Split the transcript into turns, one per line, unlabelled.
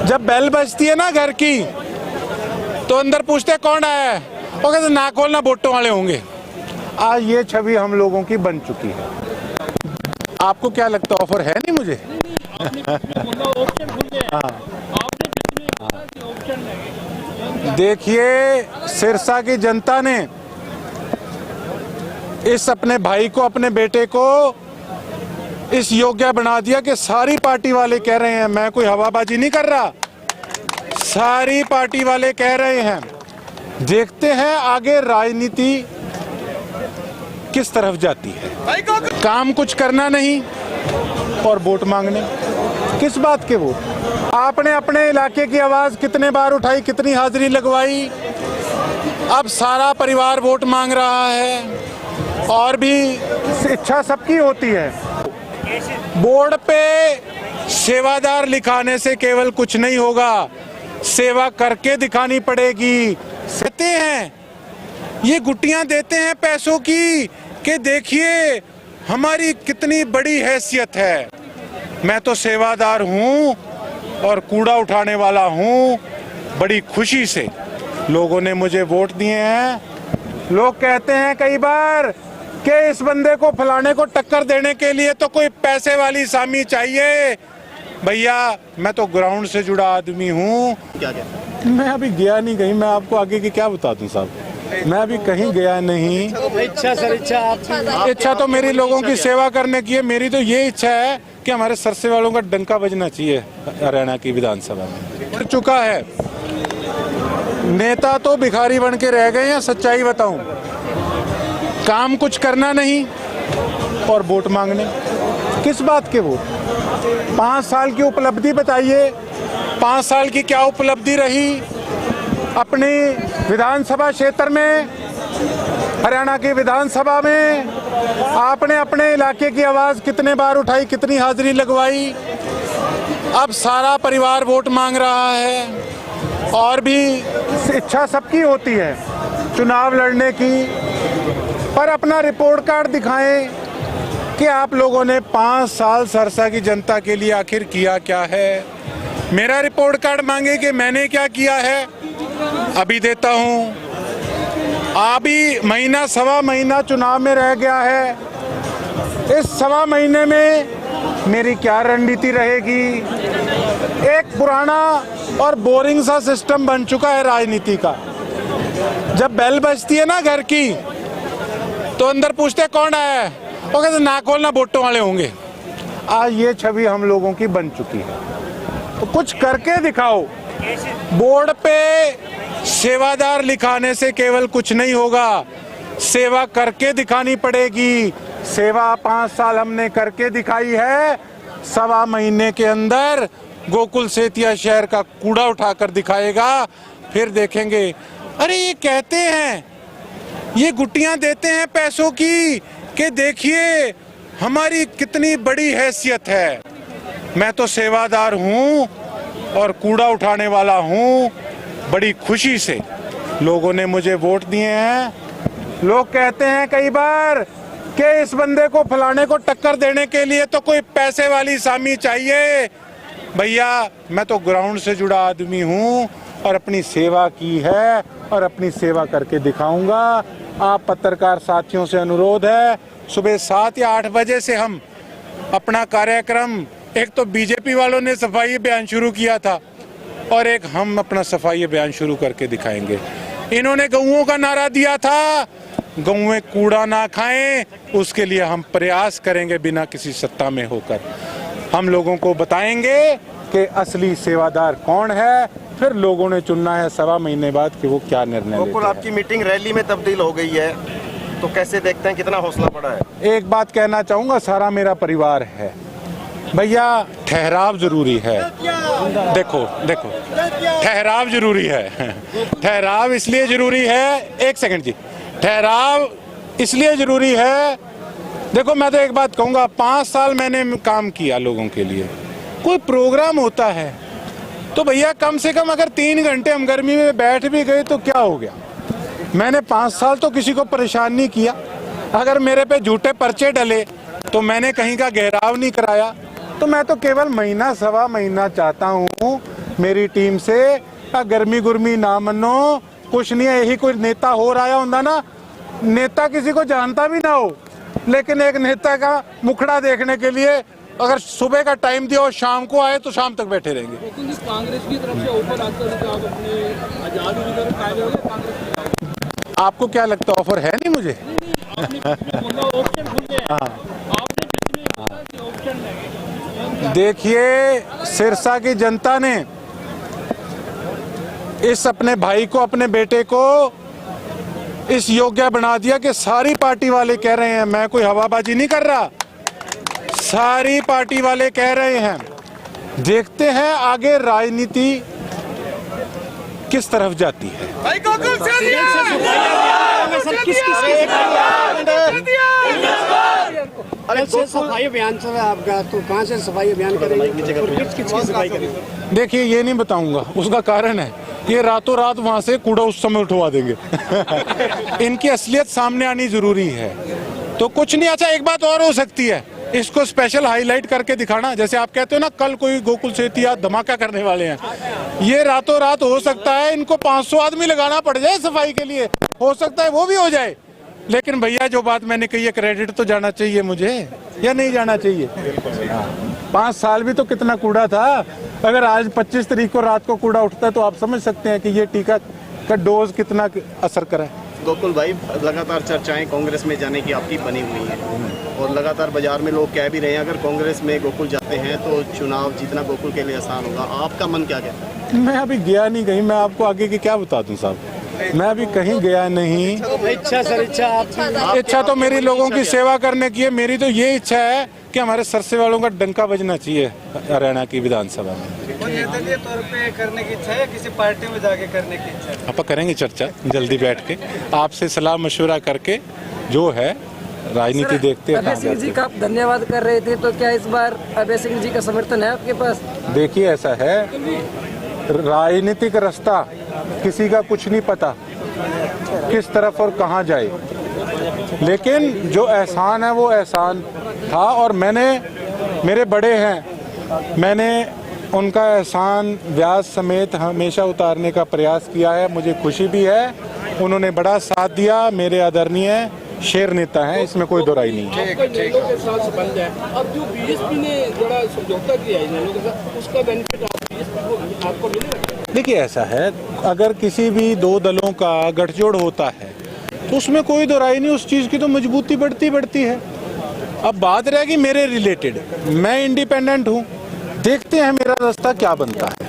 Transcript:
जब बेल बजती है ना घर की तो अंदर पूछते कौन आया है, वो कहते ना खोलना वोटों वाले होंगे। आज ये छवि हम लोगों की बन चुकी है। आपको क्या लगता है, ऑफर है नहीं मुझे? देखिए, सिरसा की जनता ने इस अपने भाई को, अपने बेटे को इस योग्य बना दिया कि सारी पार्टी वाले कह रहे हैं, मैं कोई हवाबाजी नहीं कर रहा, सारी पार्टी वाले कह रहे हैं। देखते हैं आगे राजनीति किस तरफ जाती है। काम कुछ करना नहीं और वोट मांगने, किस बात के वोट? आपने अपने इलाके की आवाज कितने बार उठाई, कितनी हाजिरी लगवाई, अब सारा परिवार वोट मांग रहा है। और भी इच्छा सबकी होती है। बोर्ड पे सेवादार लिखाने से केवल कुछ नहीं होगा, सेवा करके दिखानी पड़ेगी। देते हैं ये गुट्टियां, देते हैं पैसों की कि देखिए हमारी कितनी बड़ी हैसियत है। मैं तो सेवादार हूं और कूड़ा उठाने वाला हूं। बड़ी खुशी से लोगों ने मुझे वोट दिए हैं। लोग कहते हैं कई बार कि इस बंदे को फलाने को टक्कर देने के लिए तो कोई पैसे वाली सामी चाहिए। भैया, मैं तो ग्राउंड से जुड़ा आदमी हूँ। मैं अभी गया नहीं कहीं, मैं आपको आगे की क्या बता दूं साहब, मैं अभी कहीं गया नहीं। इच्छा तो मेरी लोगों की सेवा करने की है। मेरी तो ये इच्छा है कि हमारे सरसे वालों का डंका बजना चाहिए हरियाणा की विधानसभा में। कर चुका है, नेता तो भिखारी बन के रह गए हैं। सच्चाई बताऊं, काम कुछ करना नहीं और वोट मांगने, किस बात के वोट? 5 साल की उपलब्धि बताइए, 5 साल की क्या उपलब्धि रही अपनी विधानसभा क्षेत्र में, हरियाणा की विधानसभा में? आपने अपने इलाके की आवाज कितने बार उठाई, कितनी हाजिरी लगवाई, अब सारा परिवार वोट मांग रहा है। और भी इच्छा सबकी होती है चुनाव लड़ने की, पर अपना रिपोर्ट कार्ड दिखाएं कि आप लोगों ने 5 साल सरसा की जनता के लिए आखिर किया क्या है। मेरा रिपोर्ट कार्ड मांगे कि मैंने क्या किया है, अभी देता हूं। अभी महीना, सवा महीना चुनाव में रह गया है। इस सवा महीने में मेरी क्या रणनीति रहेगी? एक पुराना और बोरिंग सा सिस्टम बन चुका है राजनीति का। जब बेल बजती है ना घर की तो अंदर पूछते कौन आया है, वो कहते ना खोलना वोटों वाले होंगे। आज ये छवि हम लोगों की बन चुकी है। तो कुछ करके दिखाओ। बोर्ड पे सेवादार लिखाने से केवल कुछ नहीं होगा, सेवा करके दिखानी पड़ेगी। सेवा 5 साल हमने करके दिखाई है। सवा महीने के अंदर गोकुल सेतिया शहर का कूड़ा उठाकर दिखाएगा, फिर देखेंगे। अरे ये कहते हैं, ये गुट्टियां देते हैं पैसों की कि देखिए हमारी कितनी बड़ी हैसियत है। मैं तो सेवादार हूं और कूड़ा उठाने वाला हूं। बड़ी खुशी से लोगों ने मुझे वोट दिए हैं। लोग कहते हैं कई बार कि इस बंदे को फलाने को टक्कर देने के लिए तो कोई पैसे वाली सामी चाहिए। भैया, मैं तो ग्राउंड से जुड़ा आदमी हूं और अपनी सेवा की है और अपनी सेवा करके दिखाऊंगा। आप पत्रकार साथियों से अनुरोध है, सुबह 7 या 8 बजे से हम अपना कार्यक्रम, एक तो बीजेपी वालों ने सफाई अभियान शुरू किया था और एक हम अपना सफाई अभियान शुरू करके दिखाएंगे। इन्होंने गऊओं का नारा दिया था, गऊएं कूड़ा ना खाएं, उसके लिए हम प्रयास करेंगे बिना किसी सत्ता में होकर। हम लोगों को बताएंगे कि असली सेवादार कौन है, फिर लोगों ने चुनना है सवा महीने बाद कि वो क्या निर्णय लेते हैं।
आपकी मीटिंग रैली में तब्दील हो गई है, तो कैसे देखते हैं, कितना हौसला बढ़ा है?
एक बात कहना चाहूँगा, सारा मेरा परिवार है। भैया, ठहराव जरूरी है। देखो, ठहराव जरूरी है। ठहराव इसलिए जरूरी है, एक सेकंड जी, ठहराव इसलिए जरूरी है। देखो, मैं तो एक बात कहूँगा, 5 साल मैंने काम किया लोगों के लिए। कोई प्रोग्राम होता है तो भैया कम से कम अगर 3 घंटे हम गर्मी में बैठ भी गए तो क्या हो गया? मैंने 5 साल तो किसी को परेशान नहीं किया। अगर मेरे पे झूठे पर्चे डले तो मैंने कहीं का घेराव नहीं कराया। तो मैं तो केवल महीना, सवा महीना चाहता हूँ मेरी टीम से गर्मी गुरमी ना मनो, कुछ नहीं है। यही कोई नेता हो रहा होता ना, नेता किसी को जानता भी ना हो, लेकिन एक नेता का मुखड़ा देखने के लिए अगर सुबह का टाइम दिया और शाम को आए तो शाम तक बैठे रहेंगे।
कांग्रेस की तरफ से ऑफर आता है कि आप अपने आजाद उम्मीदवार कायदे हो गए कांग्रेस।
आपको क्या लगता है ऑफर है नहीं मुझे? देखिए, सिरसा की जनता ने इस अपने भाई को, अपने बेटे को इस योग्य बना दिया कि सारी पार्टी वाले कह रहे हैं, मैं कोई हवाबाजी नहीं कर रहा, सारी पार्टी वाले कह रहे हैं। देखते हैं आगे राजनीति किस तरफ जाती है।
सफाई अभियान चल रहा है आपका, तो कहाँ से सफाई अभियान करेंगे और किसकी सफाई करेंगे?
देखिए, ये नहीं बताऊंगा, उसका कारण है ये रातों रात वहां से कूड़ा उस समय उठवा देंगे। इनकी असलियत सामने आनी जरूरी है, तो कुछ नहीं। अच्छा, एक बात और हो सकती है, इसको स्पेशल हाईलाइट करके दिखाना। जैसे आप कहते हो ना, कल कोई गोकुल सेतिया धमाका करने वाले हैं, ये रातों रात हो सकता है इनको 500 आदमी लगाना पड़ जाए सफाई के लिए, हो सकता है वो भी हो जाए। लेकिन भैया, जो बात मैंने कही है, क्रेडिट तो जाना चाहिए मुझे या नहीं जाना चाहिए? 5 साल भी तो कितना कूड़ा था। अगर आज 25 तारीख को रात को कूड़ा उठता है तो आप समझ सकते हैं कि ये टीका का डोज कितना असर करा है।
गोकुल भाई, लगातार चर्चाएं कांग्रेस में जाने की आपकी बनी हुई हैं और लगातार बाजार में लोग कह भी रहे हैं अगर कांग्रेस में गोकुल जाते हैं तो चुनाव जीतना गोकुल के लिए आसान होगा। आपका मन क्या कहता है?
मैं अभी गया नहीं कहीं, मैं आपको आगे की क्या बता दूं साहब, मैं अभी कहीं गया नहीं।
इच्छा सर,
इच्छा तो मेरी लोगों की सेवा करने की है। मेरी तो ये इच्छा है कि हमारे सरसे वालों का डंका बजना चाहिए हरियाणा की विधानसभा में।
निर्दलीय तौर पे करने की इच्छा है, किसी पार्टी में जाके करने की इच्छा है?
आप करेंगे चर्चा जल्दी बैठ के, आपसे सलाह मशवरा करके जो है राजनीति देखते हैं।
अभय सिंह जी का आप धन्यवाद कर रहे थे, तो क्या इस बार अभय सिंह जी का समर्थन है आपके पास?
देखिए, ऐसा है, राजनीतिक रास्ता किसी का कुछ नहीं पता किस तरफ और कहाँ जाए, लेकिन जो एहसान है वो एहसान था और मेरे बड़े हैं, मैंने उनका एहसान ब्याज समेत हमेशा उतारने का प्रयास किया है। मुझे खुशी भी है, उन्होंने बड़ा साथ दिया, मेरे आदरणीय शेर नेता हैं, इसमें कोई दो राय नहीं है।
आपका इनेलो के साथ संबंध है, अब जो बीएसपी ने बड़ा समझौता किया है इनेलो के साथ, उसका बेनिफिट आपको मिलेगा?
देखिए, ऐसा है, अगर किसी भी दो दलों का गठजोड़ होता है तो उसमें कोई दो राय नहीं, उस चीज़ की तो मजबूती बढ़ती है। अब बात रहेगी मेरे रिलेटेड, मैं इंडिपेंडेंट हूँ, देखते हैं मेरा रास्ता क्या बनता है।